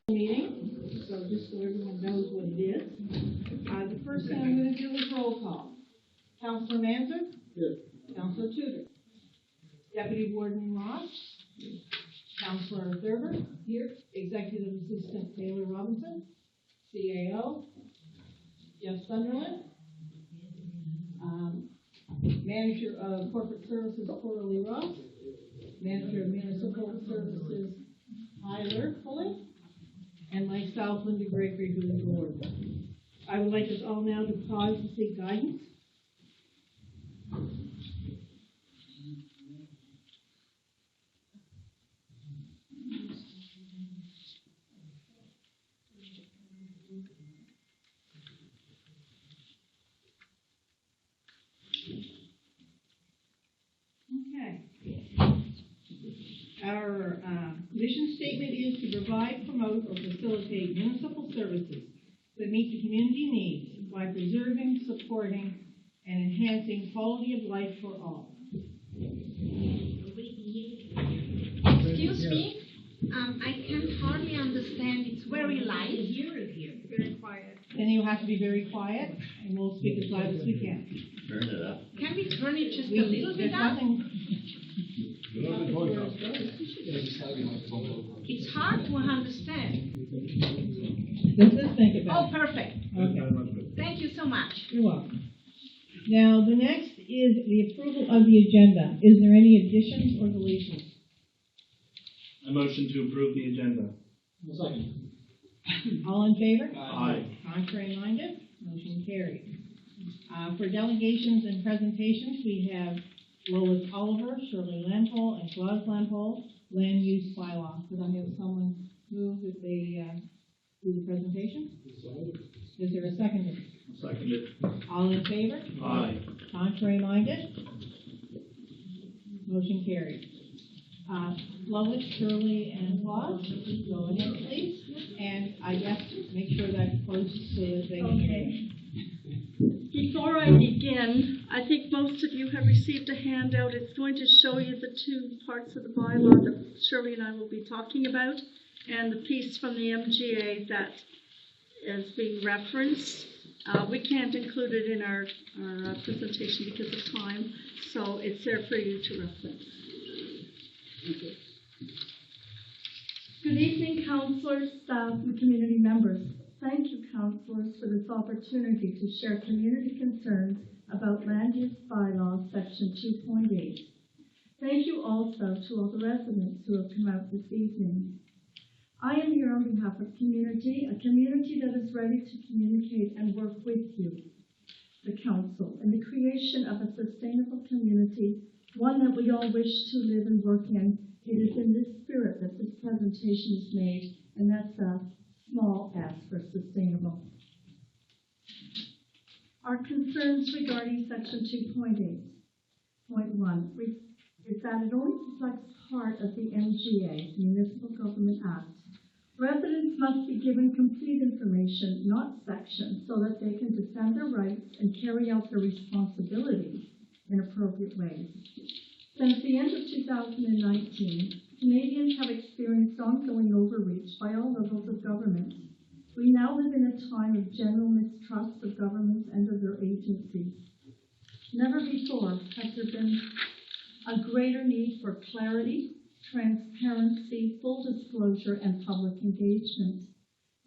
meeting, so just so everyone knows what it is. The first thing I'm going to do is roll call. Councilor Manzer? Here. Councilor Tudor? Deputy Warden Ross? Councilor Thurber? Here. Executive Assistant Taylor Robinson? CAO? Jeff Sunderland? Manager of Corporate Services Coralie Ross? Manager of Municipal Services Tyler Pulley? And myself, Linda Gregory, who is the board. I would like us all now to pause to seek guidance. Okay. Our mission statement is to provide, promote, or facilitate municipal services that meet the community needs by preserving, supporting, and enhancing quality of life for all. Excuse me? I can hardly understand. It's very light. Very quiet. Then you have to be very quiet, and we'll speak as loud as we can. Turn it up. Can we turn it just a little bit up? It's hard to understand. Does this make it better? Oh, perfect. Okay. Thank you so much. You're welcome. Now, the next is the approval of the agenda. Is there any additions or deletions? A motion to approve the agenda. Second. All in favor? Aye. Contrary minded? Motion carried. For delegations and presentations, we have Lois Oliver, Shirley Lampole, and Claus Lampole, Land Use Bylaw. Could I have someone move that they do the presentation? Is there a second? Seconded. All in favor? Aye. Contrary minded? Motion carried. Lois, Shirley, and Claus, go ahead, please. And I guess make sure that's close so that they can hear you. Before I begin, I think most of you have received a handout. It's going to show you the two parts of the bylaw that Shirley and I will be talking about, and the piece from the MGA that is being referenced. We can't include it in our presentation because of time, so it's there for you to reference. Good evening, councillors, staff, and community members. Thank you, councillors, for this opportunity to share community concerns about Land Use Bylaw Section 2.8. Thank you also to all the residents who have come out this evening. I am here on behalf of a community that is ready to communicate and work with you, the council, in the creation of a sustainable community, one that we all wish to live and work in. It is in this spirit that this presentation is made, and that's a small s for sustainable. Our concerns regarding Section 2.8.1 is that it only reflects part of the MGA, Municipal Government Act. Residents must be given complete information, not sections, so that they can defend their rights and carry out their responsibilities in appropriate ways. Since the end of 2019, Canadians have experienced ongoing overreach by all levels of government. We now live in a time of general mistrust of governments and of their agencies. Never before has there been a greater need for clarity, transparency, full disclosure, and public engagement.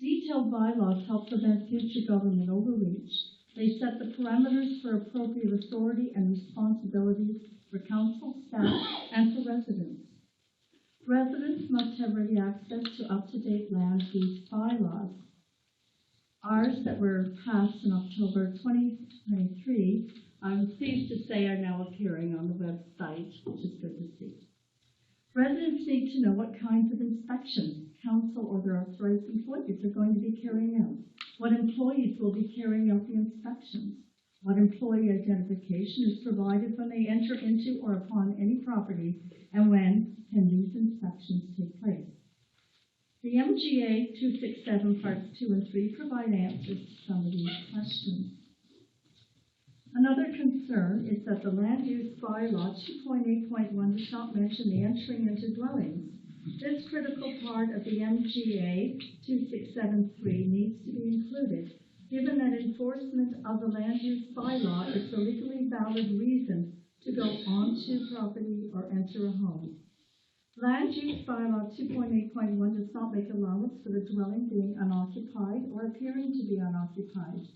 Detailed bylaws help prevent future government overreach. They set the parameters for appropriate authority and responsibilities for council, staff, and for residents. Residents must have ready access to up-to-date land use bylaws. Ours that were passed in October 2023, I'm pleased to say are now appearing on the website, which is good to see. Residents need to know what kinds of inspections council or their authorized employees are going to be carrying out, what employees will be carrying out the inspections, what employee identification is provided when they enter into or upon any property, and when can these inspections take place. The MGA 267 Parts 2 and 3 provide answers to some of these questions. Another concern is that the Land Use Bylaw 2.8.1 does not mention the entering into dwellings This critical part of the MGA 2673 needs to be included, given that enforcement of the land use bylaw is the legally valid reason to go onto property or enter a home. Land use bylaw 2.8.1 does not make allowance for the dwelling being unoccupied or appearing to be unoccupied.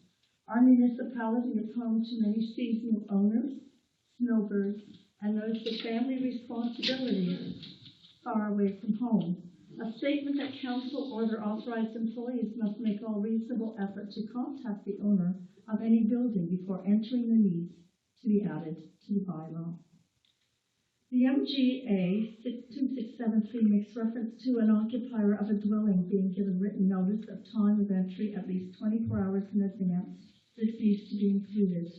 Our municipality is home to many seasonal owners, snowbirds, and those with family responsibilities far away from home. A statement that council or their authorized employees must make all reasonable effort to contact the owner of any building before entering the needs to be added to the bylaw. The MGA 2673 makes reference to an occupier of a dwelling being given written notice of time of entry at least 24 hours in advance. This needs to be included.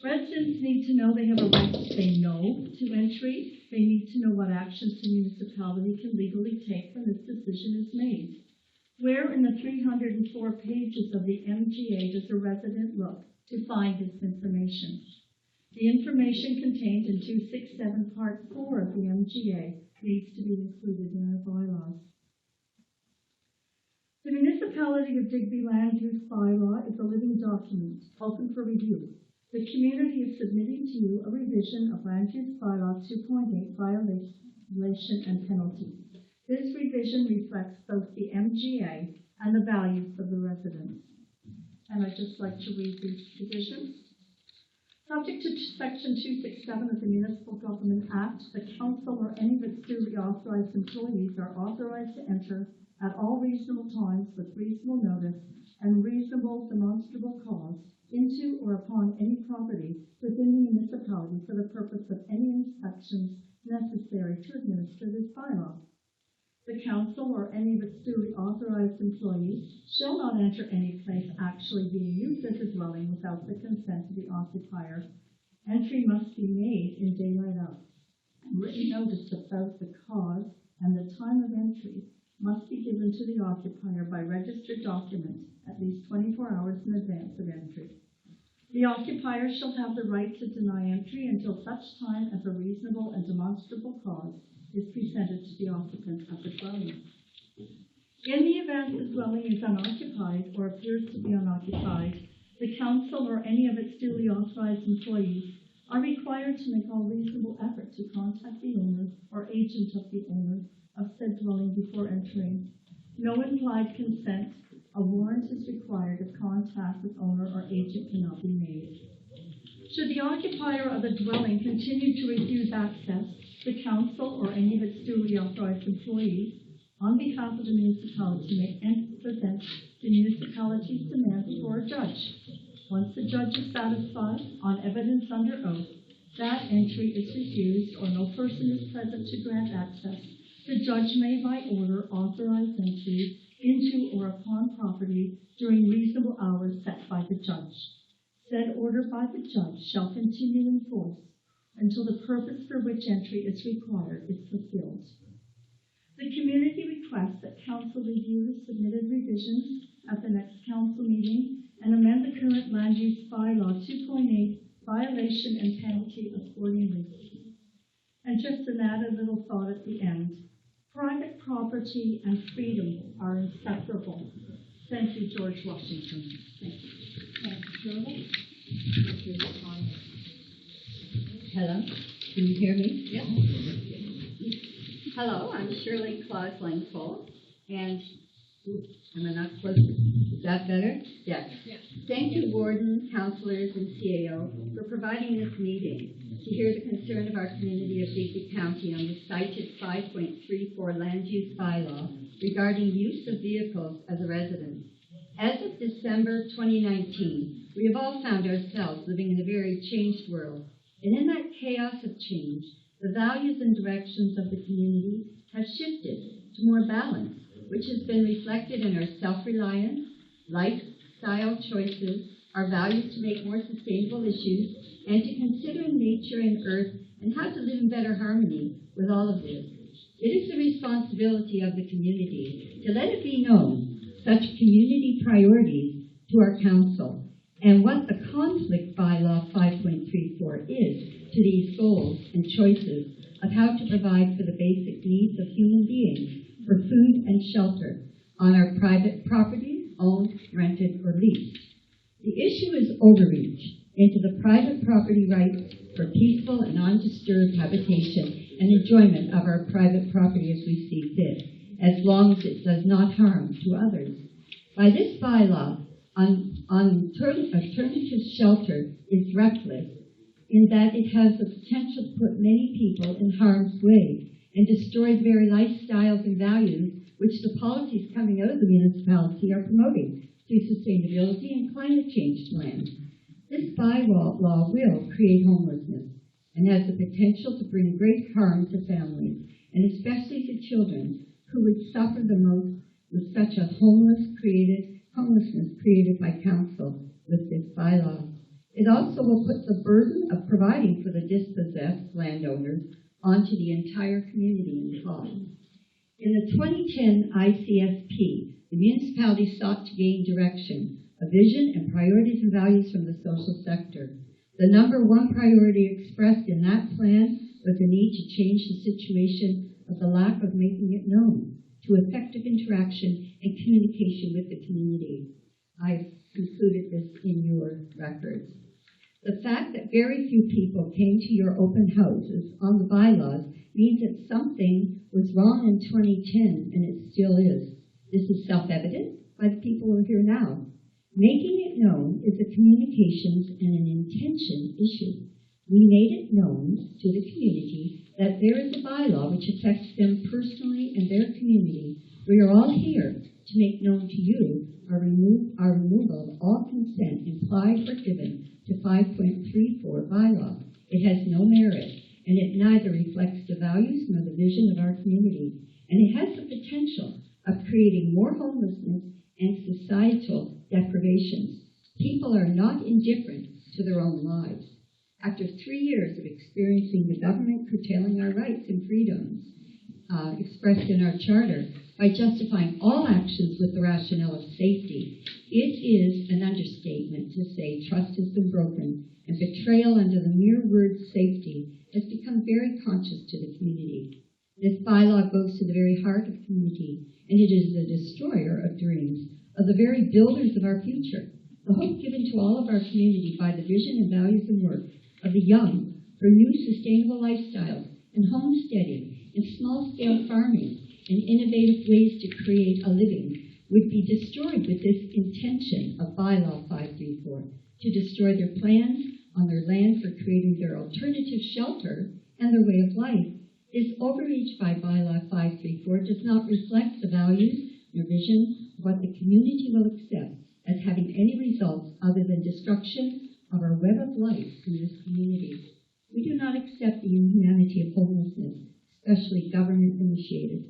Residents need to know they have a right to say no to entry. They need to know what actions the municipality can legally take when this decision is made. Where in the 304 pages of the MGA does a resident look to find this information? The information contained in 267 Part 4 of the MGA needs to be included in our bylaws. The Municipality of Digby Land Use Bylaw is a living document, open for review. The community is submitting to you a revision of Land Use Bylaw 2.8 violation and penalty. This revision reflects both the MGA and the values of the residents. And I'd just like to read these provisions. Subject to Section 267 of the Municipal Government Act, the council or any of its duly authorized employees are authorized to enter at all reasonable times with reasonable notice and reasonable demonstrable cause into or upon any property within the municipality for the purpose of any inspections necessary to administer this bylaw. The council or any of its duly authorized employees shall not enter any place actually being used as a dwelling without the consent of the occupier. Entry must be made in daylight hours. Written notice of both the cause and the time of entry must be given to the occupier by registered document at least 24 hours in advance of entry. The occupier shall have the right to deny entry until such time as a reasonable and demonstrable cause is presented to the occupant of the dwelling. In the event the dwelling is unoccupied or appears to be unoccupied, the council or any of its duly authorized employees are required to make all reasonable effort to contact the owner or agent of the owner of said dwelling before entering. No implied consent, a warrant is required if contact with owner or agent cannot be made. Should the occupier of a dwelling continue to refuse access, the council or any of its duly authorized employees, on behalf of the municipality, may present the municipality's demand before a judge. Once the judge is satisfied, on evidence under oath, that entry is refused or no person is present to grant access, the judge may by order authorize entry into or upon property during reasonable hours set by the judge. Said order by the judge shall continue in force until the purpose for which entry is required is fulfilled. The community requests that council review the submitted revisions at the next council meeting and amend the current land use bylaw 2.8 violation and penalty accordingly. And just an added little thought at the end. Private property and freedom are inseparable. Thank you, George Washington. Thank you. Thanks, Shirley. Hello, can you hear me? Yes. Hello, I'm Shirley Claus-Langfol, and am I not close? Is that better? Yes. Thank you, Warden, councilors, and CAO for providing this meeting to hear the concern of our community of Digby County on the cited 5.34 land use bylaw regarding use of vehicles as a residence. As of December 2019, we have all found ourselves living in a very changed world. And in that chaos of change, the values and directions of the community have shifted to more balance, which has been reflected in our self-reliance, lifestyle choices, our values to make more sustainable issues, and to consider nature and earth and how to live in better harmony with all of this. It is the responsibility of the community to let it be known such community priorities to our council and what the conflict bylaw 5.34 is to these goals and choices of how to provide for the basic needs of human beings for food and shelter on our private properties, owned, rented, or leased. The issue is overreach into the private property rights for peaceful and undisturbed habitation and enjoyment of our private property as we see fit, as long as it does not harm to others. By this bylaw, alternative shelter is reckless in that it has the potential to put many people in harm's way and destroy the very lifestyles and values which the policies coming out of the municipality are promoting through sustainability and climate change plans. This bylaw will create homelessness and has the potential to bring great harm to families, and especially to children who would suffer the most with such a homelessness created by council with this bylaw. It also will put the burden of providing for the dispossessed landowners onto the entire community involved. In the 2010 ICSP, the municipality sought to gain direction, a vision, and priorities and values from the social sector. The number one priority expressed in that plan was the need to change the situation of the lack of making it known to effective interaction and communication with the community. I've included this in your records. The fact that very few people came to your open houses on the bylaws means that something was wrong in 2010, and it still is. This is self-evident by the people who are here now. Making it known is a communications and an intention issue. We made it known to the community that there is a bylaw which affects them personally and their community. We are all here to make known to you our removal of all consent implied or given to 5.34 bylaw. It has no merit, and it neither reflects the values nor the vision of our community, and it has the potential of creating more homelessness and societal deprivations. People are not indifferent to their own lives. After 3 years of experiencing the government curtailing our rights and freedoms expressed in our charter by justifying all actions with the rationale of safety, it is an understatement to say trust has been broken and betrayal under the mere word safety has become very conscious to the community. This bylaw goes to the very heart of community, and it is the destroyer of dreams, of the very builders of our future. The hope given to all of our community by the vision and values and work of the young for new sustainable lifestyles and homesteading and small-scale farming and innovative ways to create a living would be destroyed with this intention of bylaw 534, to destroy their plans on their land for creating their alternative shelter and their way of life. This overreach by bylaw 534 does not reflect the values nor vision of what the community will accept as having any results other than destruction of our web of life in this community. We do not accept the inhumanity of homelessness, especially government-initiated,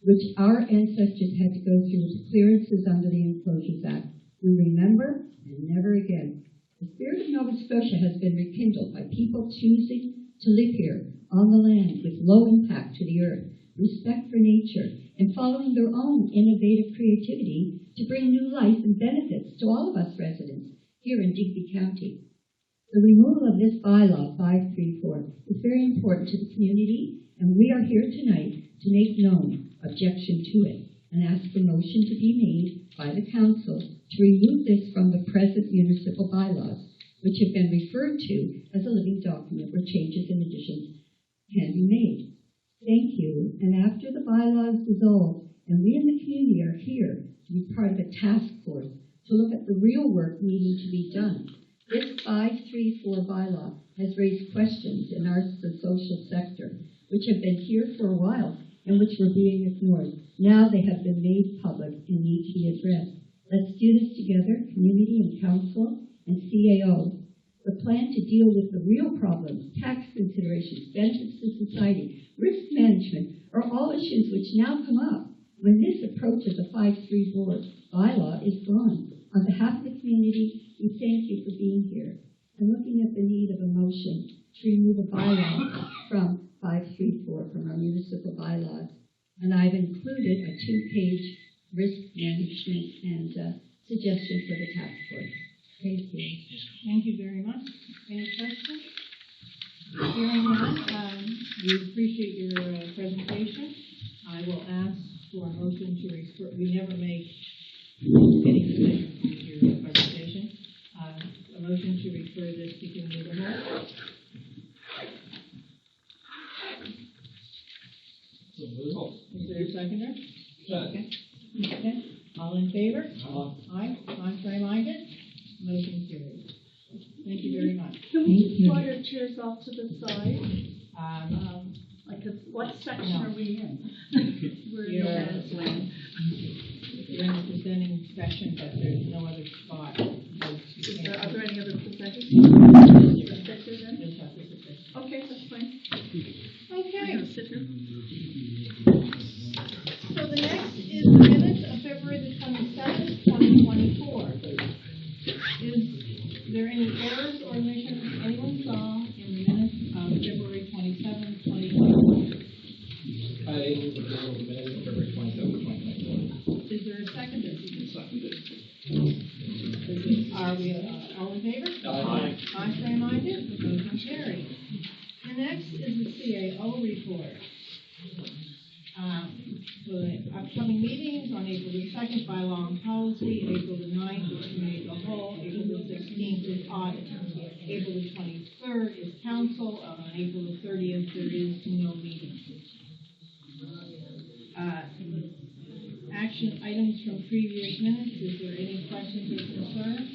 which our ancestors had to go through with clearances under the Enclosures Act. We remember and never again. The spirit of Nova Scotia has been rekindled by people choosing to live here on the land with low impact to the earth, respect for nature, and following their own innovative creativity to bring new life and benefits to all of us residents here in Digby County. The removal of this bylaw 534 is very important to the community, and we are here tonight to make known objection to it and ask for motion to be made by the council to remove this from the present municipal bylaws, which have been referred to as a living document where changes and additions can be made. Thank you, and after the bylaws dissolve and we in the community are here to be part of a task force to look at the real work needing to be done, this 534 bylaw has raised questions in our social sector, which have been here for a while and which were being ignored. Now they have been made public and need to be addressed. Let's do this together, community and council and CAO. The plan to deal with the real problems, tax considerations, benefits to society, risk management, are all issues which now come up when this approach of the 534 bylaw is gone. On behalf of the community, we thank you for being here and looking at the need of a motion to remove a bylaw from 534 from our municipal bylaws. And I've included a 2-page risk management and suggestion for the task force. Thank you. Thank you very much. Any questions? Hearing none, we appreciate your presentation. I will ask for a motion to refer, we never make any decisions with your presentation. A motion to refer this to committee of the whole. Is there a seconder? Okay. Okay. All in favor? Aye. Contrary minded? Motion carries. Thank you very much. Can we just draw your chairs off to the side? Like, what section are we in? We're in You're- the last lane. You're in the presenting section, but there's no other spot. Are there any other presenters? You'll Presenters in? have to sit there. Okay, that's fine. Okay. Sit here. So the next is the minutes of February the 27th, 2024. Is there any errors or omissions anyone saw in the minutes of February 27th, 2024? I move approval of the minutes of February 27th, 2024. Is there a seconder? Seconded. Are we all in favor? Aye. Contrary minded? Motion carried. The next is the CAO report. For the upcoming meetings on April the 2nd, bylaw and policy, April the 9th is committee of the whole, April the 16th is audit, April the 23rd is council, on April the 30th there is no meeting. Action items from previous minutes, is there any questions or concerns?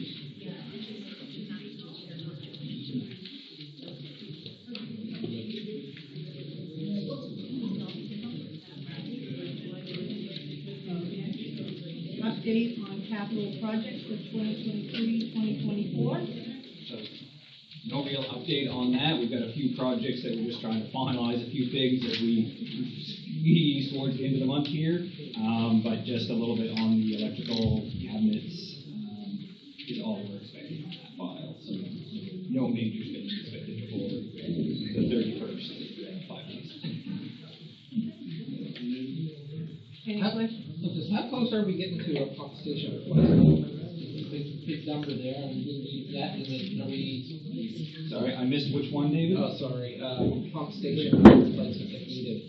Update on capital projects for 2023-2024. No real update on that. We've got a few projects that we're just trying to finalize, a few things that we squeeze towards the end of the month here. But just a little bit on the electrical cabinets is all we're expecting on that file. So no major spending expected before the 31st, 5 days. Any questions? How close are we getting to a pump station replacement? Big number there, and we didn't need that, is it, Sorry, I missed which one, David? pump station replacement if needed?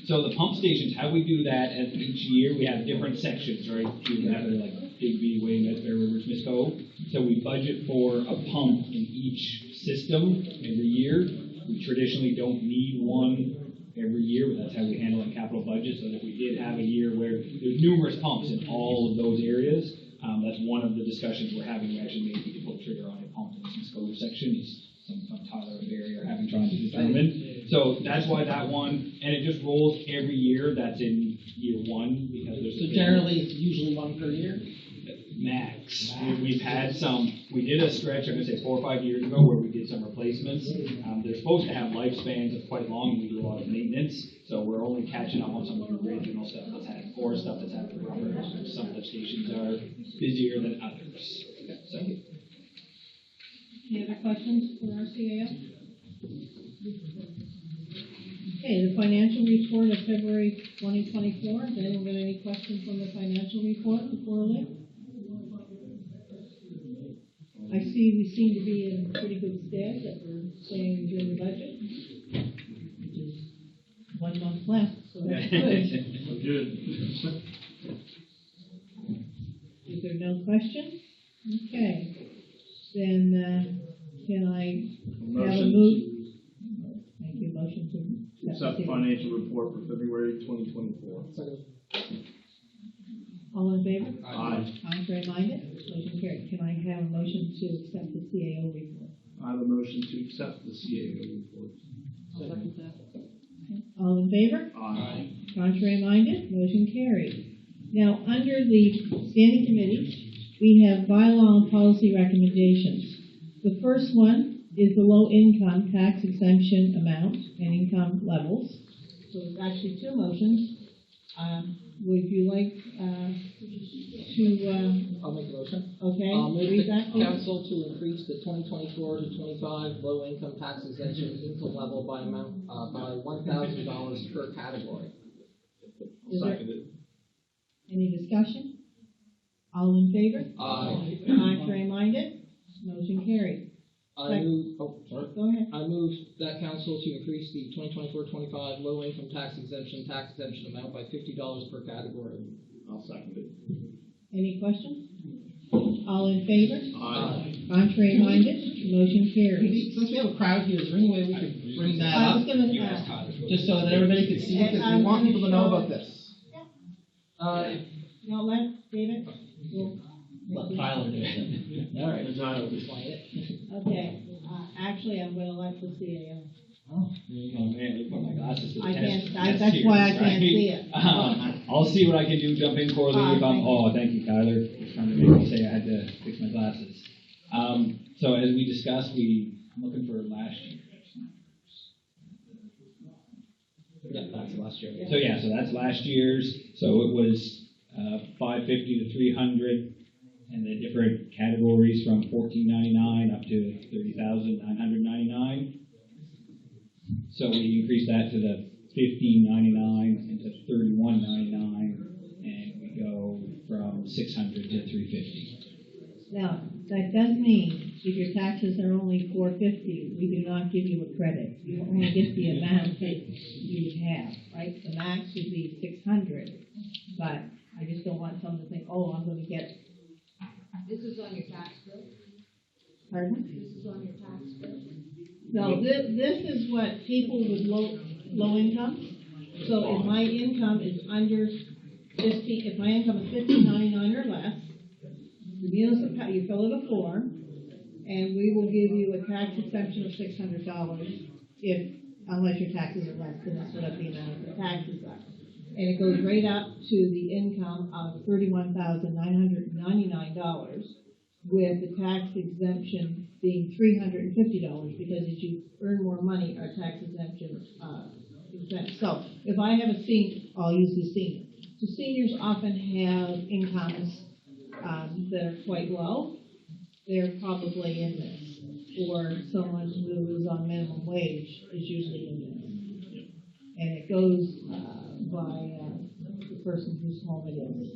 So the pump stations, how we do that as each year, we have different sections, right? We have like Digby, Weymouth, Bear Rivers, Misco. So we budget for a pump in each system every year. We traditionally don't need one every year, but that's how we handle a capital budget. So that if we did have a year where there's numerous pumps in all of those areas, that's one of the discussions we're having. We actually may need to pull the trigger on a pump in the Misco section. Is some Tyler or Barry are having trying to determine. So that's why that one, and it just rolls every year. That's in year one because there's So generally, it's usually one per year? max. We've had some. We did a stretch, I'm going to say 4 or 5 years ago, where we did some replacements. They're supposed to have lifespans of quite long. We do a lot of maintenance, so we're only catching up on some of the original stuff that's had core stuff that's had rubbers. Some of the stations are busier than others. So. Any other questions for our CAO? Okay, the financial report of February 2024. Has anyone got any questions on the financial report before we leave? I see we seem to be in pretty good stead that we're staying within the budget. Which is 1 month left, so that's good. Good. Is there no question? Okay. Then, can I have a move? Thank you. Motion to Accept financial report for February 2024. All in favor? Aye. Contrary minded? Motion carried. Can I have a motion to accept the CAO report? I have a motion to accept the CAO report. All in favor? Aye. Contrary minded? Motion carried. Now, under the standing committee, we have bylaw and policy recommendations. The first one is the low income tax exemption amount and income levels. So it's actually 2 motions. Would you like to, I'll make a motion. okay, I'll move read the that, please? council to increase the 2024 to 25 low income tax exemption income level by amount, by $1,000 per category. Is there any discussion? All in favor? Aye. Contrary minded? Motion carried. I move, Go ahead. I move that council to increase the 2024-25 low-income tax exemption amount by $50 per category. I'll second it. Any questions? All in favor? Aye. Contrary minded? Motion carries. Since we have a crowd here, is there any way we could bring that I was up? gonna You ask. asked Tyler. Just so that everybody could see it, because we want people to know about this. No, let David. Let Tyler do it. All right. Tyler. Explain it. Okay, actually, I'm gonna let the CAO. Oh. Oh man, look at my glasses to the I test. can't, that's why I can't see it. I'll see what I can do, jump in quarterly if I'm, thank you, Tyler, for trying to make me say I had to fix my glasses. So as we discussed, I'm looking for last year. Yeah, that's last year. So that's last year's, so it was, 550 to 300, and the different categories from $14.99 up to $30,999. So we increased that to the $15.99 and to $31.99, and we go from 600 to 350. Now, that does mean if your taxes are only $450, we do not give you a credit. You only get the amount that you have, right? The max would be $600, but I just don't want someone to think, oh, I'm going to get. This is on your tax bill? Pardon? This is on your tax bill? No, this is what people with low income. So if my income is under 15, if my income is $15.99 or less, the municipality, you fill out a form, and we will give you a tax exemption of $600 unless your taxes are less than whatever the amount of the taxes are. And it goes right up to the income of $31,999, with the tax exemption being $350, because as you earn more money, our tax exemption exempt. So if I have a senior, I'll use the senior. So seniors often have incomes that are quite low. They're probably in this. Or someone who is on minimum wage is usually in this. And it goes by the person whose home it is.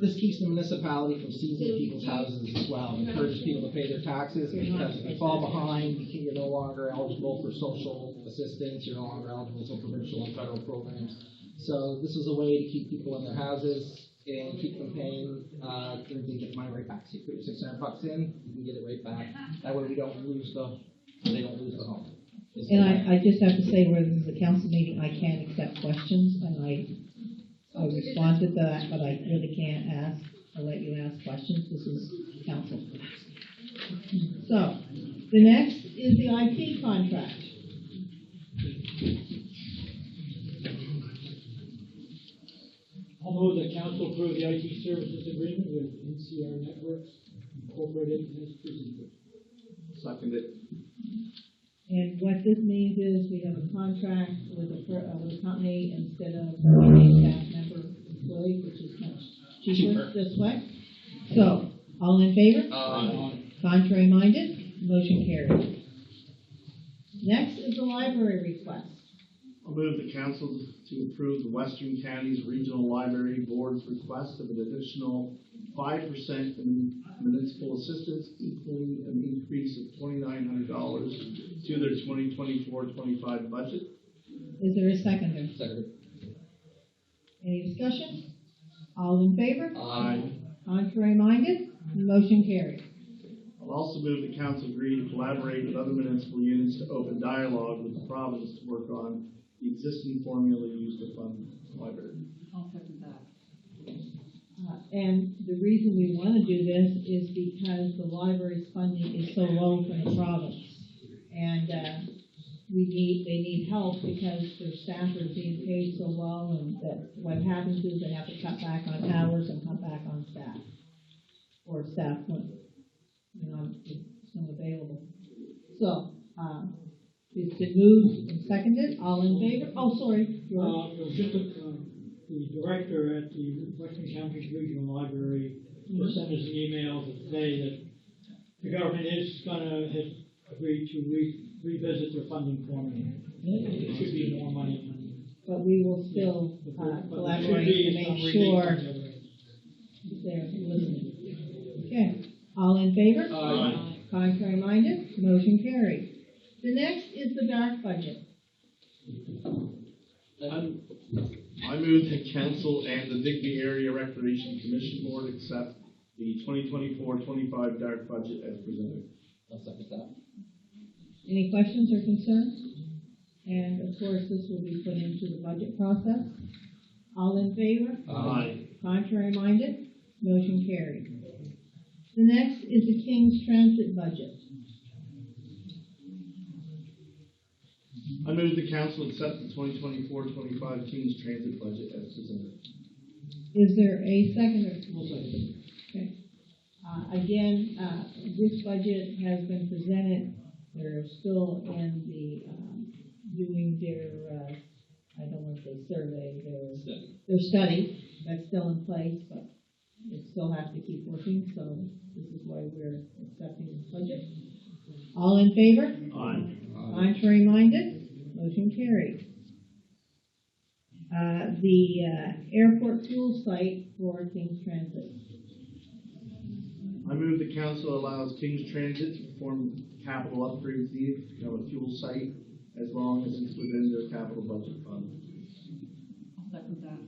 This keeps the municipality from seizing people's houses as well. It encourages people to pay their taxes, because if you fall behind, you're no longer eligible for social assistance, you're no longer eligible for provincial and federal programs. So this is a way to keep people in their houses and keep them paying, and they get money right back. So you put your $600 in, you can get it right back. That way they don't lose the home. And I just have to say, where this is a council meeting, I can't accept questions, and I responded to that, but I really can't ask. I'll let you ask questions. This is council. So, the next is the IT contract. I'll move that council approve the IT services agreement with NCR Networks Incorporated as presented. Second it. And what this means is we have a contract with a company instead of a staff member employee, which is much cheaper this way. So, all in favor? Contrary minded? Motion carries. Next is the library request. I'll move the council to approve the Western Counties Regional Library Board's request of an additional 5% in municipal assistance, equaling an increase of $2,900 to their 2024-25 budget. Is there a seconder? Second. Any discussion? All in favor? Aye. Contrary minded? Motion carries. I'll also move the council agree to collaborate with other municipal units to open dialogue with the province to work on the existing formula used to fund the library. I'll second that. And the reason we want to do this is because the library's funding is so low from the province. And they need help because their staff are being paid so low, and that what happens is they have to cut back on hours and cut back on staff. Or staff when it's not available. So, it's been moved and seconded. All in favor? Oh, sorry. The director at the Western Counties Regional Library just sent us an email to say that the government has agreed to revisit their funding formula. There should be more money. But we will still collaborate to make sure they're listening. Okay. All in favor? Aye. Contrary minded, motion carried. The next is the dark budget. I move that council and the Digby Area Recreation Commission Board accept the 2024-25 dark budget as presented. I'll second that. Any questions or concerns? And of course, this will be put into the budget process. All in favor? Aye. Contrary minded, motion carried. The next is the King's Transit budget. I move the council accept the 2024-25 King's Transit budget as presented. Is there a seconder? We'll second. Okay. Again, this budget has been presented. They're still in the, doing their, I don't want to say survey, their study. That's still in place, but it still has to keep working, so this is why we're accepting this budget. All in favor? Aye. Contrary minded? Motion carried. The airport fuel site for King's Transit. I move the council allows King's Transit to perform capital upgrades needed to become a fuel site as long as it's within their capital budget fund. I'll second that.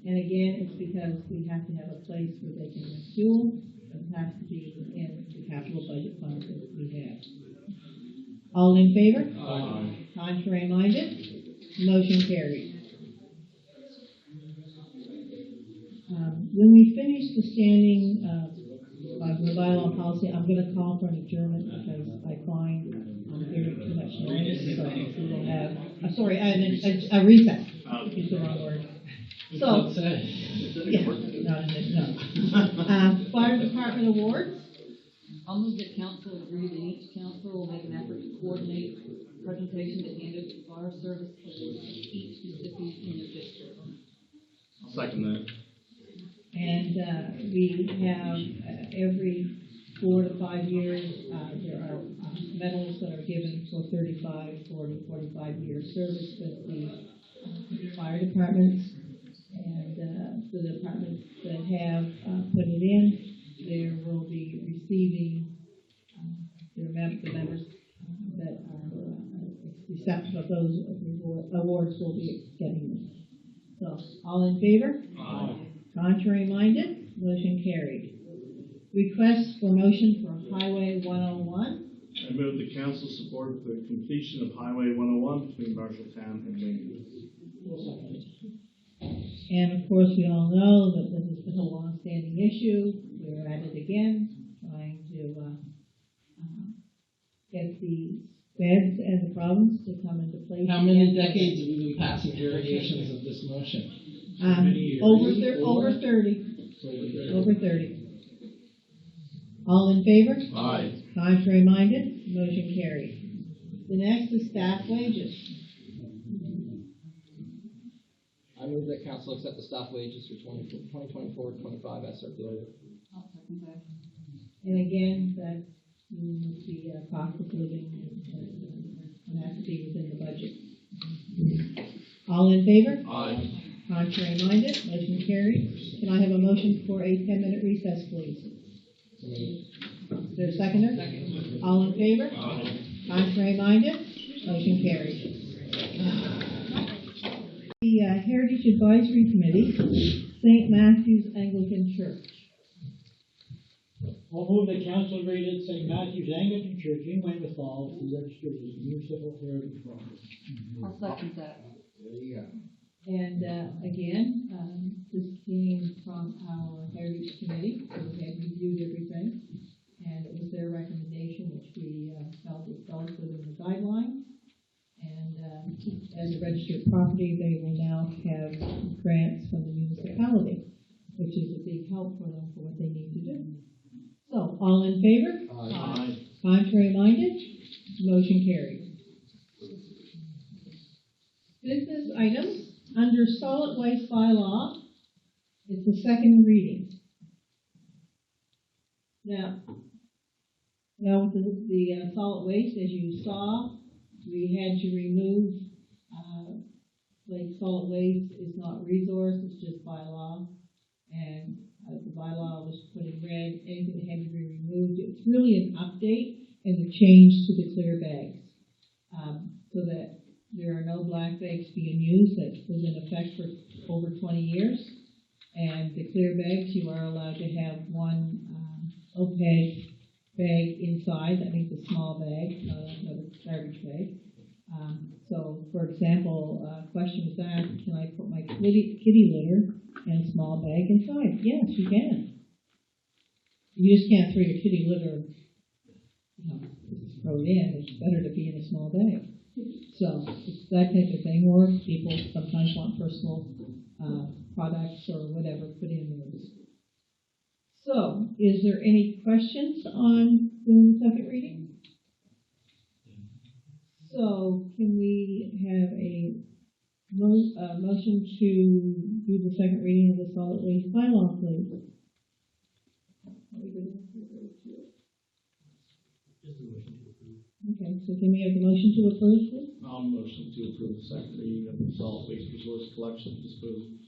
And again, it's because we have to have a place where they can fuel. It has to be in the capital budget fund that we have. All in favor? Aye. Contrary minded? Motion carried. When we finish the standing the bylaw policy, I'm going to call for an adjournment because I find I'm hearing too much noise. So we will have, a recess. Use the wrong word. So, yeah, no. Fire department awards. I'll move that council agree that each council will make an effort to coordinate presentation to hand out fire service awards to each recipient in their district. I'll second that. And we have every 4 to 5 years, there are medals that are given for 35, 40, 45 years service with the fire departments. And the departments that have put it in, there will be receiving the members that are receptive of those awards will be getting them. So, all in favor? Aye. Contrary minded? Motion carried. Request for motion for Highway 101. I move the council support the completion of Highway 101 between Marshalltown and Wayne. We'll second. And of course, we all know that this has been a long-standing issue. We're at it again, trying to get the feds and the province to come into place. How many decades have we been passing variations of this motion? Over 30. Over 30. All in favor? Aye. Contrary minded? Motion carried. The next is staff wages. I move that council accept the staff wages for 2024-25 as circulated. I'll second that. And again, that means the cost of living and has to be within the budget. All in favor? Aye. Contrary minded? Motion carried. Can I have a motion for a 10-minute recess, please? Is there a seconder? Second. All in favor? Aye. Contrary minded? Motion carried. The Heritage Advisory Committee, St. Matthew's Anglican Church. I'll move the council agree that St. Matthew's Anglican Church in Weymouth Falls be registered as a municipal heritage property. I'll second that. There you go. And again, this came from our Heritage Committee, so they had reviewed everything, and it was their recommendation, which we felt it fell within the guidelines. And as a registered property, they will now have grants from the municipality, which is a big help for them for what they need to do. So, all in favor? Aye. Contrary minded? Motion carried. Business items. Under solid waste bylaw, it's the second reading. Now with the solid waste, as you saw, we had to remove, like solid waste is not resource, it's just bylaw. And the bylaw was put in red anything that had to be removed. It's really an update and a change to the clear bags, so that there are no black bags being used. That was in effect for over 20 years. And the clear bags, you are allowed to have one opaque bag inside. That means a small bag, not a garbage bag. So, for example, a question was asked, can I put my kitty litter in a small bag inside? Yes, you can. You just can't throw your kitty litter, throw it in. It's better to be in a small bag. So, it's that type of thing. Or people sometimes want personal products or whatever put in there. So, is there any questions on the second reading? So, can we have a motion to do the second reading of the solid waste bylaw, please? Okay, so can we have the motion to approve, please? I'll motion to approve the second reading of the solid waste resource collection disposal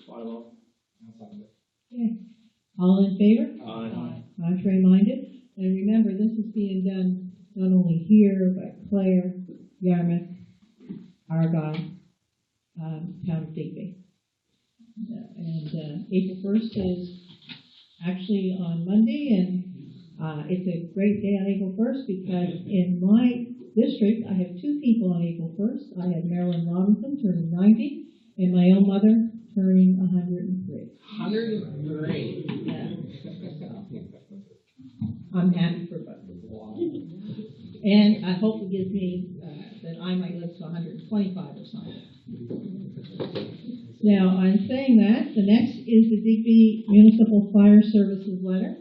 bylaw. Okay. All in favor? Aye. Contrary minded? And remember, this is being done not only here, but Clare, Yarmouth, Argyle, town of Digby. And April 1st is actually on Monday, and it's a great day on April 1st because in my district, I have two people on April 1st. I have Marilyn Robinson turning 90, and my own mother turning 103. 103. Yeah. I'm happy for both. And I hope it gives me, that I might live to 125 or something. Now, on saying that, the next is the Digby Municipal Fire Services letter.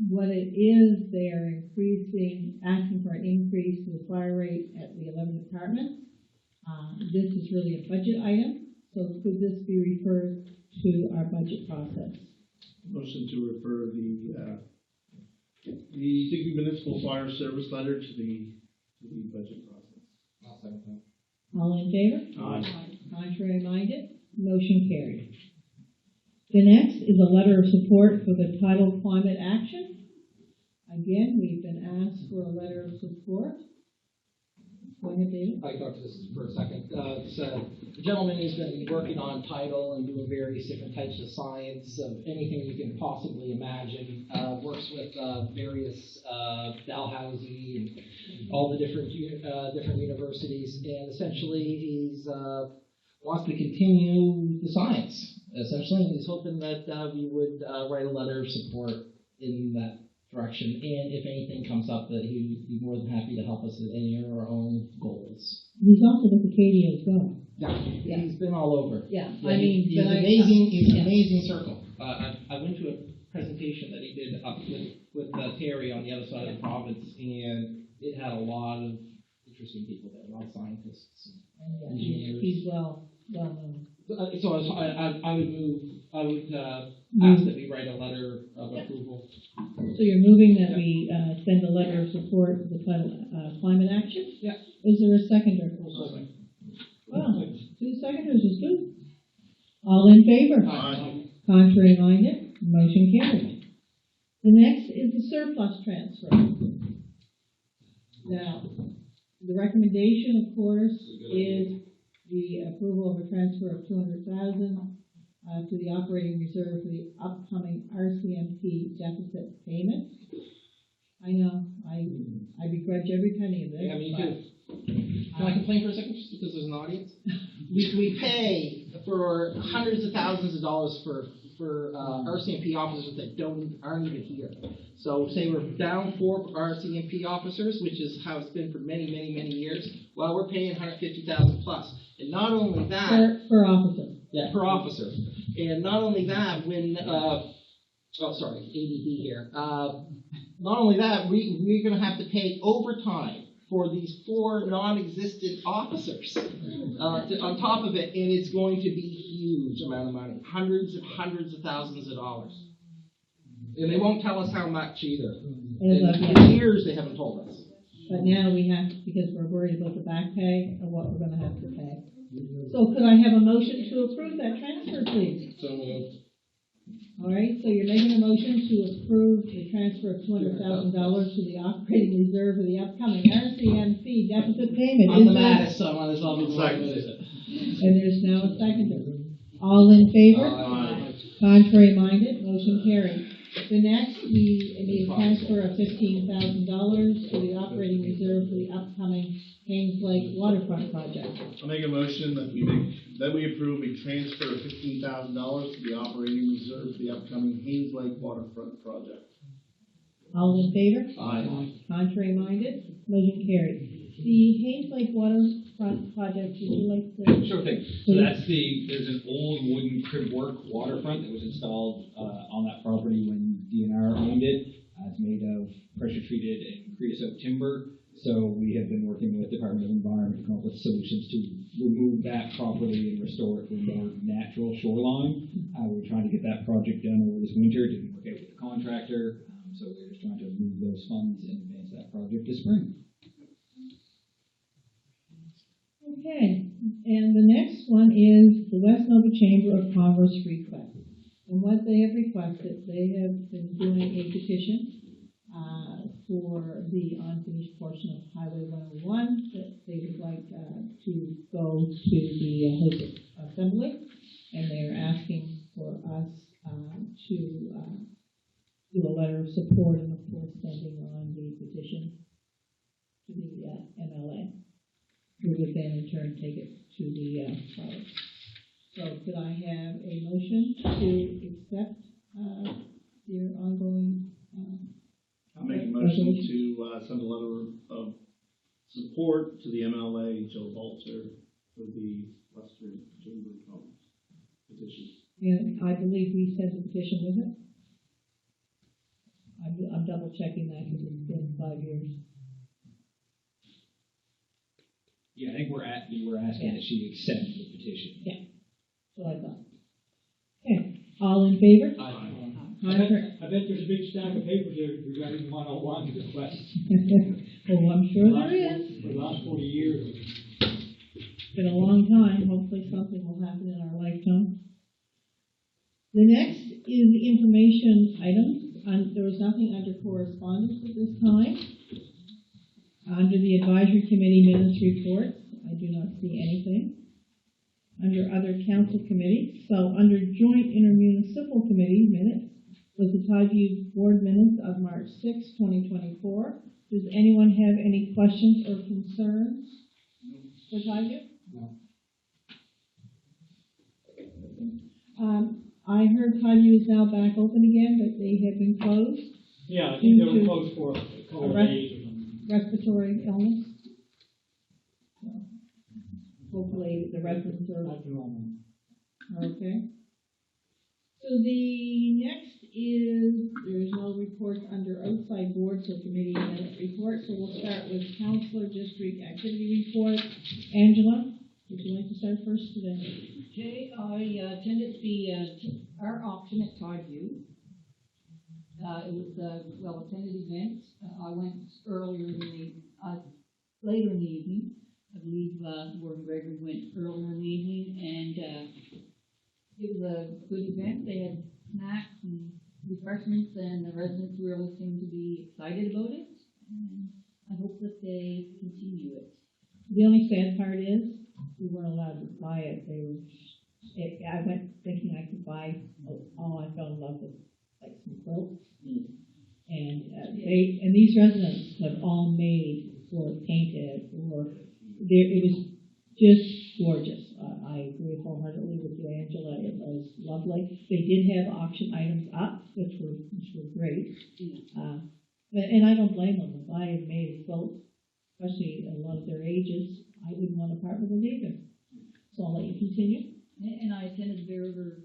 What it is, they are asking for an increase to the fire rate at the 11th department. This is really a budget item, so could this be referred to our budget process? Motion to refer the Digby Municipal Fire Service letter to the budget process. All in favor? Aye. Contrary minded? Motion carried. The next is a letter of support for the tidal climate action. Again, we've been asked for a letter of support. Go ahead, David. I talked to this for a second. The gentleman who's been working on tidal and doing various different types of science of anything you can possibly imagine. Works with various Dalhousie and all the different universities, and essentially he's wants to continue the science. Essentially, and he's hoping that we would write a letter of support in that direction, and if anything comes up, that he would be more than happy to help us with any of our own goals. He's also with Acadia as well. Yeah, he's been all over. Yeah, He's amazing. He's an amazing circle. I went to a presentation that he did up with Terry on the other side of the province, and it had a lot of interesting people there, a lot of scientists, engineers. He's well known. So I would ask that we write a letter of approval. So you're moving that we send a letter of support for the climate action? Yeah. Is there a seconder? Well, 2 seconders is good. All in favor? Aye. Contrary minded? Motion carried. The next is the surplus transfer. Now, the recommendation, of course, is the approval of a transfer of $200,000 to the operating reserve for the upcoming RCMP deficit payment. I know, I begrudge every penny of this. Yeah, me too. Can I complain for a second, just because there's an audience? We pay for hundreds of thousands of dollars for RCMP officers that aren't even here. So say we're down 4 RCMP officers, which is how it's been for many, many, many years. Well, we're paying $150,000 plus, and not only that per officer. Yeah, per officer, and not only that, when ADD here. Not only that, we're going to have to pay overtime for these 4 non-existent officers on top of it, and it's going to be a huge amount of money, hundreds of thousands of dollars. And they won't tell us how much either. And for years they haven't told us. But now we have, because we're worried about the back pay of what we're going to have to pay. So could I have a motion to approve that transfer, please? So moved. All right, so you're making a motion to approve the transfer of $200,000 to the operating reserve for the upcoming RCMC deficit payment. I'm the Is there- maddest, so I might as well be the one Second. who moves it. And there's now a seconder. All in favor? Aye. Contrary minded, motion carried. The next, we need a transfer of $15,000 to the operating reserve for the upcoming Haynes Lake waterfront project. I'll make a motion that we approve a transfer of $15,000 to the operating reserve for the upcoming Haynes Lake waterfront project. All in favor? Aye. Contrary minded, motion carried. The Haynes Lake waterfront project, would you like to? Sure thing. So there's an old wooden crib work waterfront that was installed on that property when DNR owned it. It's made of pressure treated and creosote timber. So we have been working with Department of Environment to come up with solutions to remove that property and restore it to a more natural shoreline. We're trying to get that project done over this winter. Didn't work out with the contractor. So we're just trying to move those funds and advance that project this spring. Okay, and the next one is the West Nova Chamber of Commerce request. And what they have requested, they have been doing a petition for the unfinished portion of Highway 101 that they would like to go to the House Assembly, and they are asking for us to do a letter of support and, of course, sending on the petition to the MLA, who would then in turn take it to the college. So could I have a motion to accept your ongoing I'll make a motion to send a letter of support to the MLA, Joe Walter, for the Western Chamber of Commerce petition. and I believe we sent the petition with it? I'm double checking that because it's been 5 years. Yeah, I think we're asking that she accept the petition. So I thought. Okay, all in favor? I Contrary? bet there's a big stack of papers here regarding 101 request. Oh, I'm sure there is. For the last 40 years. It's been a long time. Hopefully something will happen in our lifetime. The next is the information items. There was nothing under correspondence at this time. Under the advisory committee minutes reports, I do not see anything. Under other council committees, so under joint intermunicipal committee minutes was the Tideview board minutes of March 6, 2024. Does anyone have any questions or concerns for Tideview? No. I heard Tideview is now back open again, but they had been closed. Yeah, I think they were closed for a couple of days or something. Respiratory illness. So, hopefully the residents are Not too long. okay. So the next is, there's no reports under outside boards or committee minute reports, so we'll start with Councilor District Activity Report. Angela, would you like to start first today? Okay, I attended our auction at Tideview. It was a well-attended event. I went later in the evening. I believe Warden Gregory went earlier in the evening, and it was a good event. They had snacks and refreshments, and the residents really seemed to be excited about it. And I hope that they continue it. The only sad part is, we weren't allowed to buy it. I went thinking I could buy, I fell in love with like some quilts. And these residents have all made or painted it was just gorgeous. I agree wholeheartedly with you, Angela. It was lovely. They did have auction items up, which were great. And I don't blame them. If I had made a quilt, especially a lot of their ages, I wouldn't want to part with it either. So I'll let you continue. And I attended the Bear River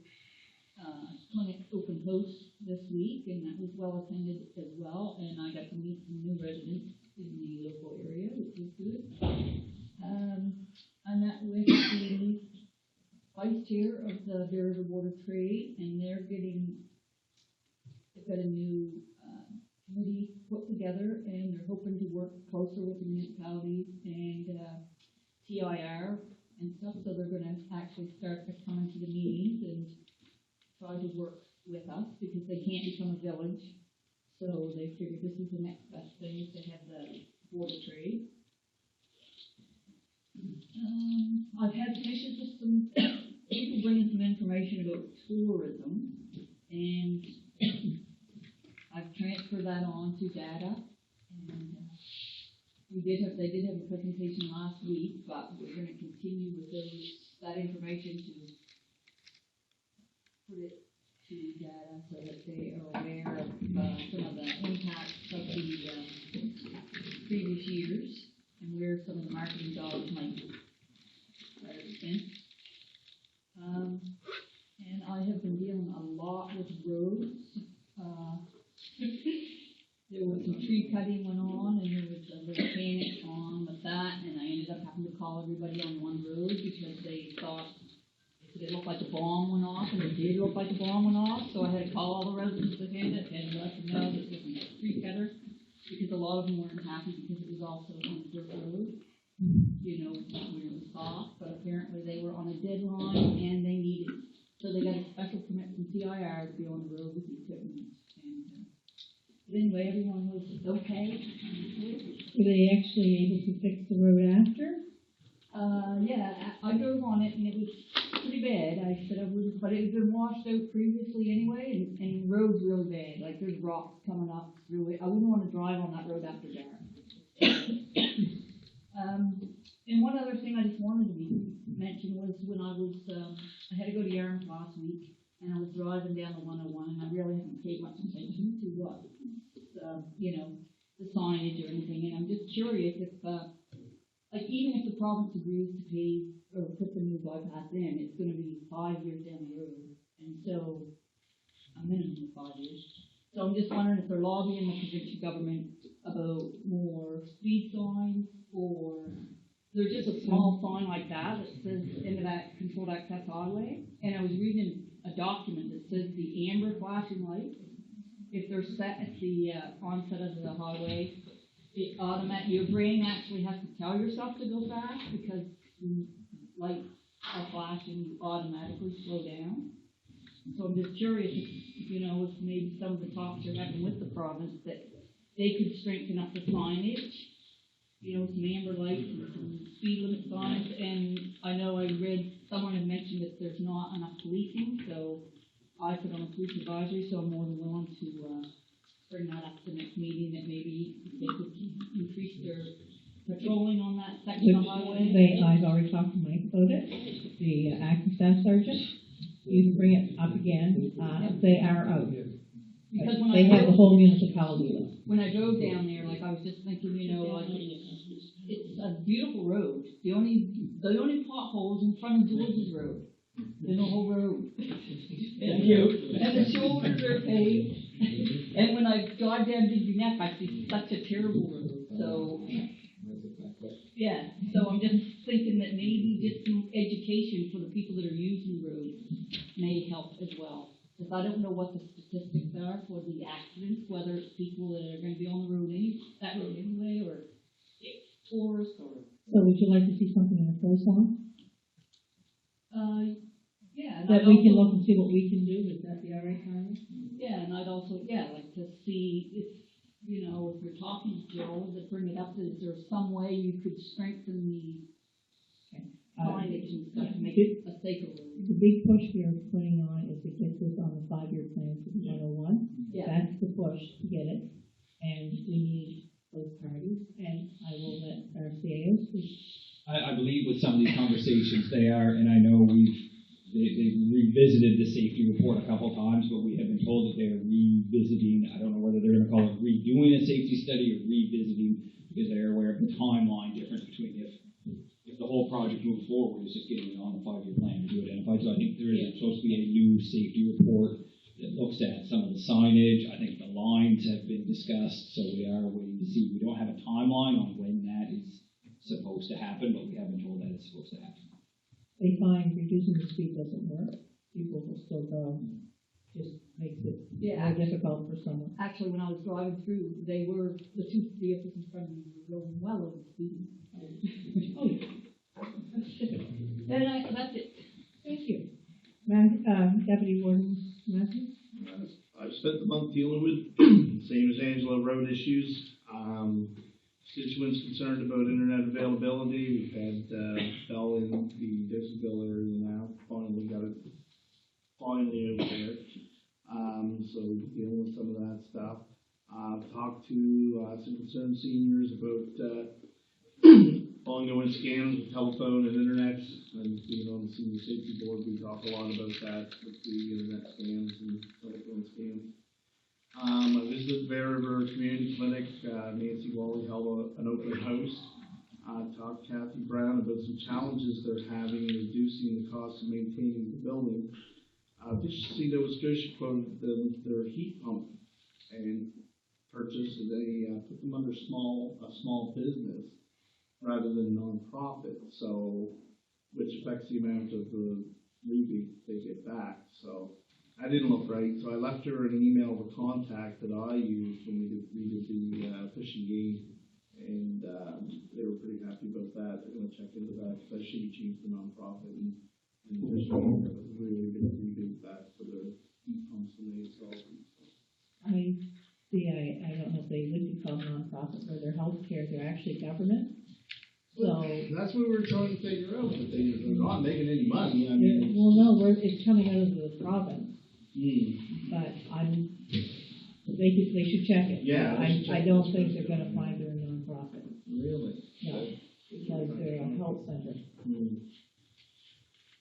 Clinic Open House this week, and that was well attended as well. And I got to meet some new residents in the local area, which was good. I met with the vice chair of the Bear River Board of Trade, and they've got a new committee put together, and they're hoping to work closer with the municipalities and TIR and stuff, so they're going to actually start to come to the meetings and try to work with us because they can't become a village. So they figured this is the next best thing to have the Board of Trade. I've had some issues with some people bringing some information about tourism, and I've transferred that on to data. And they did have a presentation last week, but we're going to continue with that information to put it to data so that they are aware of some of the impacts of the previous years and where some of the marketing dollars might be better spent. And I have been dealing a lot with roads. There was some tree cutting went on, and there was a little panic on with that, and I ended up having to call everybody on one road because they thought it looked like a bomb went off, and it did look like a bomb went off, so I had to call all the residents that had it and let them know this wasn't a tree cutter, because a lot of them weren't happy because it was also on a dirt road, you know, when it was soft, but apparently they were on a deadline and they needed, so they got a special permit from CIR to be on the road with the equipment. But anyway, everyone was okay. Were they actually able to fix the road after? Yeah, I drove on it and it was pretty bad. I said I wouldn't, but it had been washed out previously anyway, and the road's really bad. Like there's rocks coming up through it. I wouldn't want to drive on that road after dark. And one other thing I just wanted to mention was when I was, I had to go to Yarmouth last week, and I was driving down the 101, and I really haven't paid much attention to what, you know, the signage or anything, and I'm just curious if, like, even if the province agrees to pay or put the new bypass in, it's going to be 5 years down the road, and so a minimum of 5 years. So I'm just wondering if they're lobbying the provincial government about more speed signs, or there's just a small sign like that says into that controlled access highway, and I was reading a document that says the amber flashing lights, if they're set at the onset of the highway, your brain actually has to tell yourself to go fast because lights are flashing, you automatically slow down. So I'm just curious if, you know, if maybe some of the talks are having with the province that they could strengthen up the signage, you know, some amber lights and some speed limit signs. And I know I read someone had mentioned that there's not enough policing, so I put on a police advisory, so I'm more than willing to bring that up to the next meeting, that maybe they could increase their patrolling on that section of the highway. I've already talked to Mike about it, the acting staff sergeant. You can bring it up again. They are out. Because when they have the whole municipality list. When I drove down there, like I was just thinking, you know, like it's a beautiful road. The only potholes in front of George's road. In the whole road. And the shoulders are paved. And when I drive down Digby Neck, I see such a terrible road. So, yeah. So I'm just thinking that maybe just some education for the people that are using the road may help as well. Because I don't know what the statistics are for the accidents, whether it's people that are going to be on the road that road anyway, or tourists, or. So would you like to see something in the first one? Yeah. That we can look and see what we can do. Would that be all right, Carmen? Yeah, and I'd also, like to see if, you know, if you're talking to Joe, to bring it up, is there some way you could strengthen the signage and stuff to make it a safer road? The big push we are putting on is to get this on the 5-year plan for the 101. Yeah. That's the push to get it, and we need both parties, and I will let our CAOs speak. I believe with some of these conversations they are, and I know they've revisited the safety report a couple times, but we have been told that they are revisiting, I don't know whether they're going to call it redoing a safety study or revisiting, because they're aware of the timeline difference between if the whole project moves forward, is just getting it on the 5-year plan to be identified. So I think there is supposed to be a new safety report that looks at some of the signage. I think the lines have been discussed, so we are waiting to see. We don't have a timeline on when that is supposed to happen, but we have been told that it's supposed to happen. They find reducing the speed doesn't work. People will still go. Just makes it more difficult for someone. Actually, when I was driving through, the two vehicles in front of me were going well over the speed. Oh, yeah. And that's it. Thank you. Deputy Warden Matthew? I've spent the month dealing with, same as Angela, road issues. Constituents concerned about internet availability. We've had, Bell in the Dixonville area now, finally got it out there. So we're dealing with some of that stuff. Talked to, some concerned seniors about, ongoing scams with telephone and internet. And being on the senior safety board, we talk a lot about that with the internet scams and telephone scams. I visited Bear River Community Clinic. Nancy Wally held an open house. Talked to Kathy Brown about some challenges they're having in reducing the cost of maintaining the building. Just to see Nova Scotia quoted their heat pump and purchased, and they put them under a small business rather than non-profit. So, which affects the amount of the rebate they get back. So. I didn't look right, so I left her an email of a contact that I used when we did the fishing game, and they were pretty happy about that. They're going to check into that, because I should be changed to nonprofit, and the fishing game got a really big rebate back for their heat pumps when they installed them. I don't know if they would be called nonprofit for their healthcare, they're actually government. So. That's what we were trying to figure out, but they're not making any money. I mean. Well, no, it's coming out of the province. But they should check it. Yeah. I don't think they're gonna find they're a nonprofit. Really? No, because they're a health center.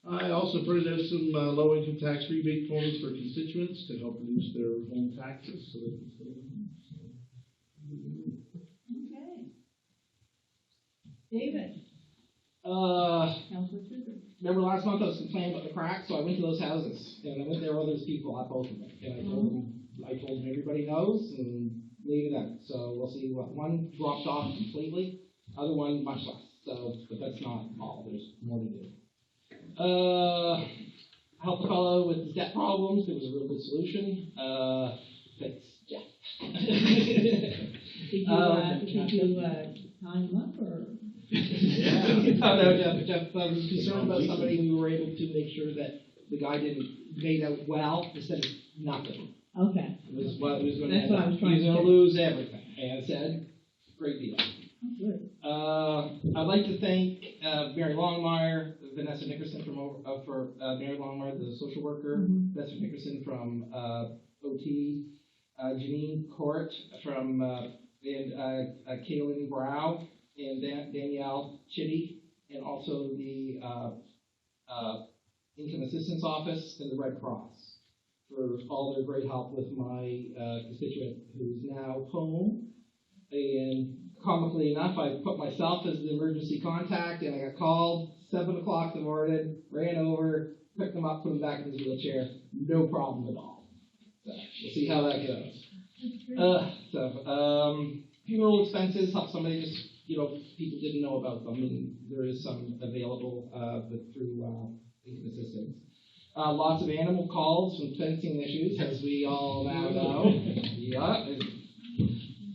I also printed out some low income tax rebate forms for constituents to help reduce their home taxes. So they can Okay. David? Councilor Trigger. Remember last month I was complaining about the cracks, so I went to those houses, and I went there with those people at both of them, and I told them everybody knows, and leave it at it. So we'll see what one dropped off completely, other one much less. So, but that's not all. There's more to do. I helped a fellow with his debt problems. There was a real good solution. That's Jeff. Did you time him up or? No, Jeff was concerned about somebody we were able to make sure that the guy didn't made out well instead of nothing. Okay. It was what he was going to That's what I was trying to He was going to lose everything. And I said, great deal. Good. I'd like to thank Mary Longmire, Vanessa Nickerson for Mary Longmire, the social worker, Vanessa Nickerson from OT, Janine Court from and Kaylin Brow, and Danielle Chitty, and also the Income Assistance Office and the Red Cross for all their great help with my constituent who's now home. And comically enough, I put myself as the emergency contact, and I got called 7 o'clock in the morning, ran over, picked him up, put him back in his wheelchair, no problem at all. So we'll see how that goes. Funeral expenses, help somebody just, people didn't know about them, and there is some available through Income Assistance. Lots of animal calls and fencing issues, as we all now know. Yeah.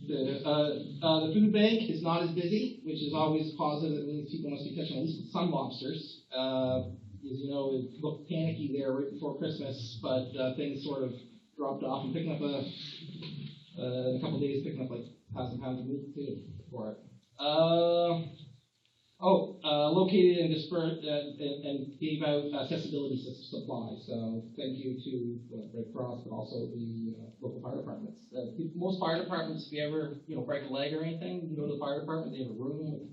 The food bank is not as busy, which is always positive. It means people must be catching at least some lobsters. As you know, it looked panicky there right before Christmas, but things sort of dropped off. And picking up in a couple of days, picking up like 1,000 pounds of meat too for it. Located and dispersed and gave out accessibility supplies. So thank you to Red Cross, but also the local fire departments. Most fire departments, if you ever break a leg or anything, you go to the fire department. They have a room with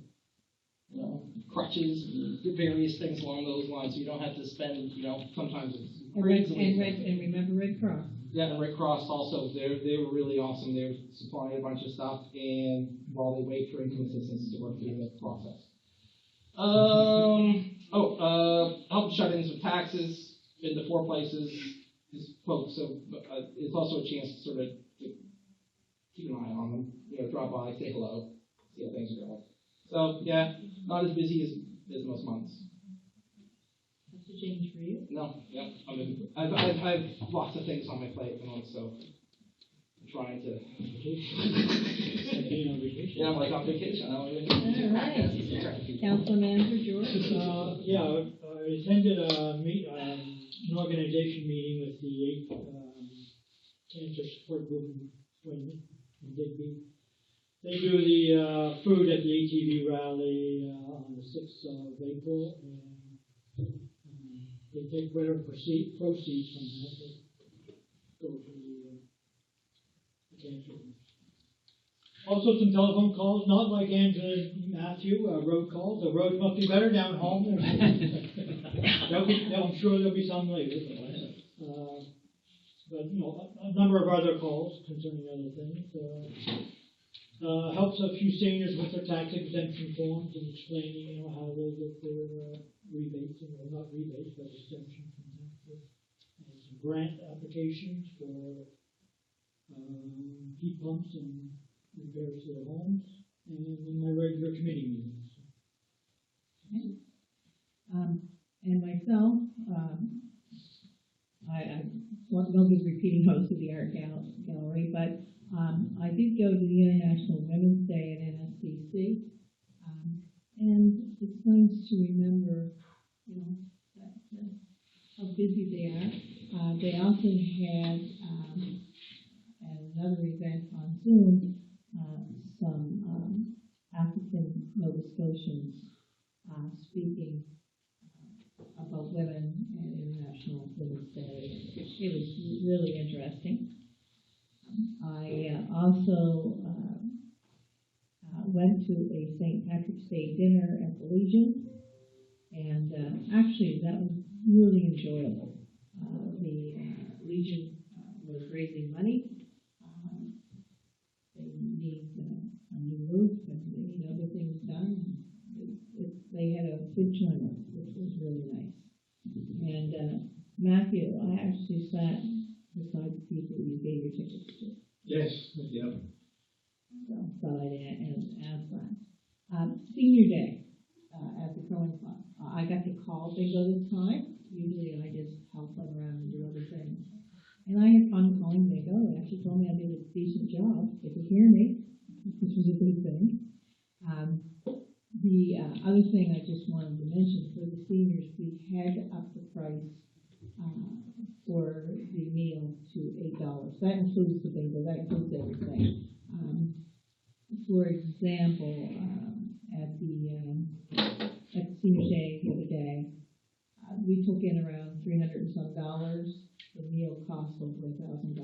crutches and various things along those lines. So you don't have to spend sometimes it's and remember Red Cross. Yeah, and Red Cross also, they were really awesome. They were supplying a bunch of stuff, and while they wait for income assistance to work through the process. Help shut-ins with taxes in the 4 places. Folks, so it's also a chance to sort of keep an eye on them. Drop by, say hello, see how things are going. So yeah, not as busy as most months. That's a change for you. No, yeah, I've lots of things on my plate at the moment, so I'm trying to. Yeah, I'm like on vacation. All right. Council Manager George. I attended a an organization meeting with the 8 cancer support group in Swindon, in Digby. They do the food at the ATV rally on the 6th of April, and they take whatever proceeds from that that go to the cancer. Also, some telephone calls, not like Angela and Matthew, road calls. The roads must be better down home. I'm sure there'll be some later. But you know, a number of other calls concerning other things. Helps a few seniors with their tax exemption forms and explaining, how they get their rebates, not rebates, but exemption from taxes. And some grant applications for heat pumps and repairs to their homes, and then my regular committee meetings. Okay. And myself, I won't be repeating host of the art gallery, but I did go to the International Women's Day at NSCC, and it's nice to remember, how busy they are. They also had at another event on Zoom some African Nova Scotians speaking about women and International Women's Day. It was really interesting. I also went to a St. Patrick's Day dinner at the Legion, and actually that was really enjoyable. The Legion was raising money. They need a new roof and they need other things done. They had a good turnout, which was really nice. And Matthew, I actually sat beside the people you gave your tickets to. Yes, yep. So thought I'd ask that. Senior Day at the Curling Club. I got to call bingo this time. Usually I just help them around and do other things. And I had fun calling bingo. They actually told me I did a decent job. They could hear me, which was a good thing. The other thing I just wanted to mention for the seniors, we had to up the price for the meal to $8. That includes the bingo. That includes everything. For example, at the senior day the other day, we took in around $300 and some dollars. The meal cost over $1,000.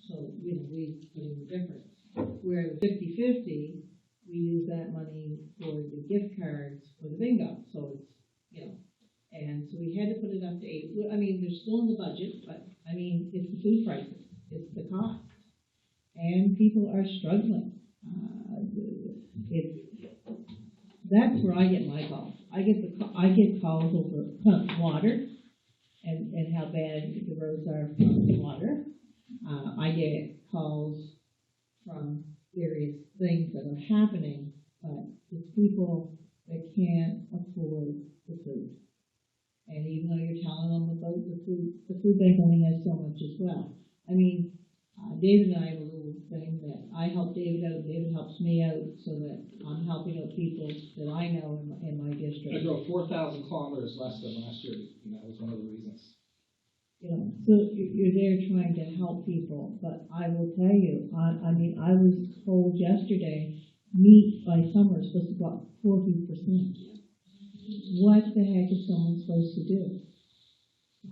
So we put in the difference. Where the 50-50, we use that money for the gift cards for the bingo. So it's and so we had to put it up to $8. I mean, they're still in the budget, but I mean, it's the food prices, it's the cost, and people are struggling. That's where I get my calls. I get calls over water and how bad the roads are from the water. I get calls from various things that are happening, but it's people that can't afford the food. And even though you're telling them about the food bank only has so much as well. I mean, David and I have a little thing that I help David out, David helps me out, so that I'm helping out people that I know in my district. I drove 4,000 kilometers less than last year. That was one of the reasons. So you're there trying to help people, but I will tell you, I mean, I was told yesterday, meat by summer is supposed to go up 40%. What the heck is someone supposed to do?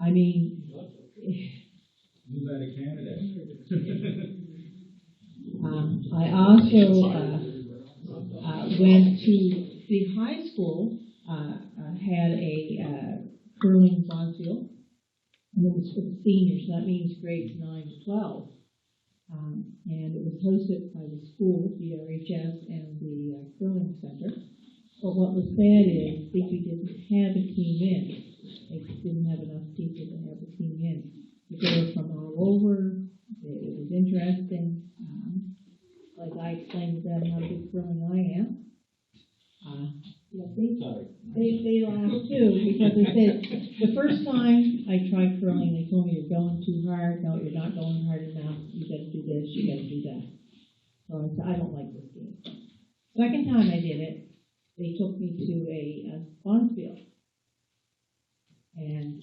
I mean, move out of Canada. I also went to the high school, had a curling bonfield. And it was for the seniors, that means grades 9 to 12. And it was hosted by the school, the RHS, and the curling center. But what was sad is Digby didn't have a team in. They didn't have enough people to have a team in. They were from all over. It was interesting. Like I explained to them how good curling I am. They laughed too, because they said, the first time I tried curling, they told me, you're going too hard. No, you're not going hard enough. You got to do this, you got to do that. So I said, I don't like this game. Second time I did it, they took me to a bonfield. And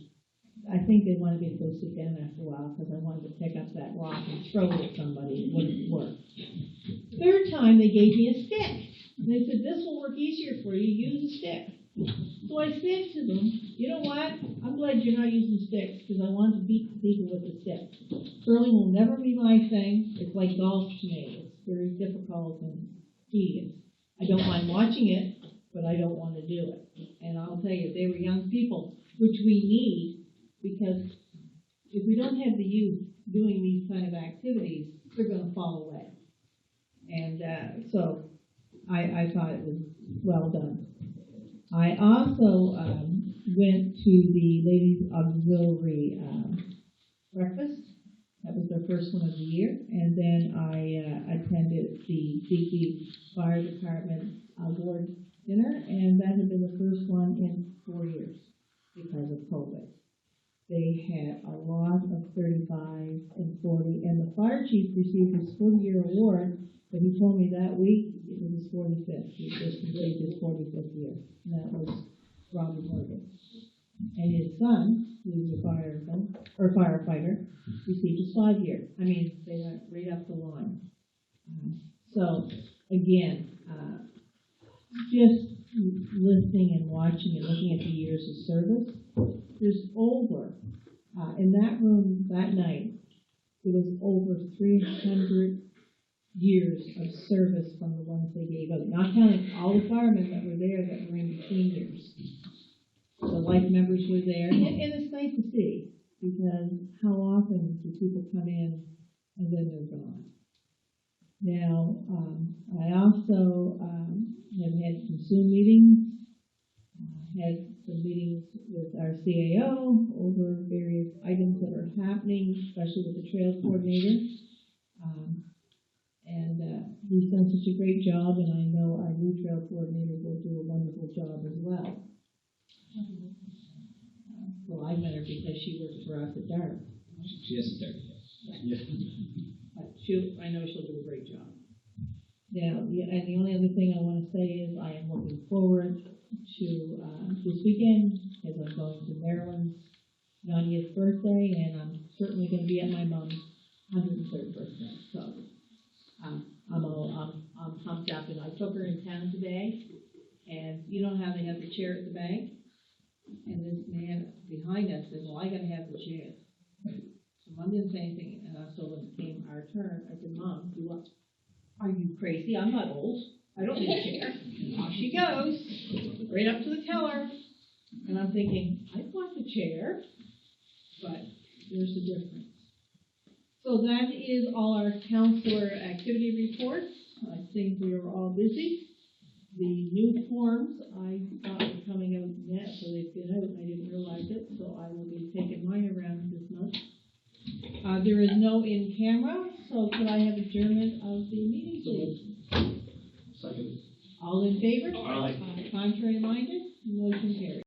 I think they wanted me to go sit down after a while, because I wanted to pick up that rock and throw it at somebody. It wouldn't work. Third time, they gave me a stick. They said, this will work easier for you, use a stick. So I said to them, you know what, I'm glad you're not using sticks, because I want to beat people with a stick. Curling will never be my thing. It's like golf to me. It's very difficult and tedious. I don't mind watching it, but I don't want to do it. And I'll tell you, they were young people, which we need, because if we don't have the youth doing these kind of activities, they're going to fall away. And so I thought it was well done. I also went to the Ladies Auxiliary breakfast. That was their first one of the year. And then I attended the Digby Fire Department award dinner, and that had been the first one in 4 years because of COVID. They had a lot of 35 and 40, and the fire chief received his 40-year award, but he told me that week it was his 45th. He just completed his 45th year, and that was Robbie Morgan. And his son, who's a firefighter, received his 5-year. I mean, they went right up the line. So, again, just listening and watching and looking at the years of service, there's over, in that room that night, there was over 300 years of service from the ones they gave out, not counting all the firemen that were there that were in between years. The life members were there, and it's nice to see, because how often do people come in and then they're gone? Now, I also have had some Zoom meetings, had some meetings with our CAO over various items that are happening, especially with the trail coordinator. He's done such a great job, and I know our new trail coordinator will do a wonderful job as well. Well, I met her because she works for us at DART. She is there. Yeah. But I know she'll do a great job. Now, and the only other thing I want to say is I am looking forward to this weekend, as I'm going to Marilyn's 90th birthday, and I'm certainly going to be at my mom's 103rd birthday. So I'm pumped up, and I took her in town today, and you know how they have the chair at the bank? And this man behind us said, well, I got to have the chair. So Mom didn't say anything, and so when it came our turn, I said, Mom, are you crazy? I'm not old. I don't need a chair. And off she goes, right up to the teller. And I'm thinking, I want the chair, but there's the difference. So that is all our counselor activity reports. I think we are all busy. The new forms I thought were coming out yet, so they've been out. I didn't realize it, so I will be taking mine around this month. There is no in-camera, so could I have adjournment of the meeting, please? Second. All in favor? Aye. Contrary minded? Motion carries.